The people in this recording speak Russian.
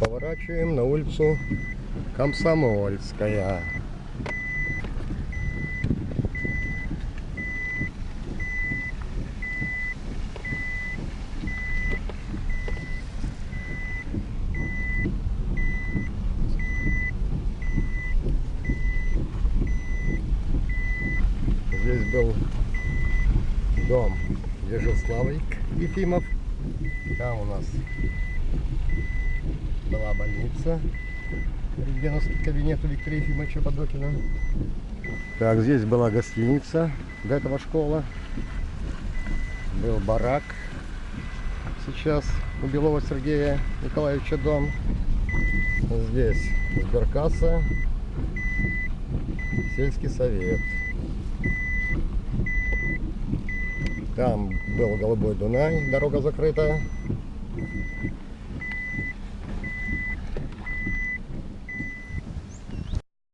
Поворачиваем на улицу Комсомольская. Здесь был дом, где жил Славик Ефимов. Там у нас была больница, где у нас кабинет у Виктора Ефимовича Подокина. Так, здесь была гостиница, до этого школа. Был барак. Сейчас у Белова Сергея Николаевича дом. Здесь сберкасса, сельский совет. Там был Голубой Дунай, дорога закрыта.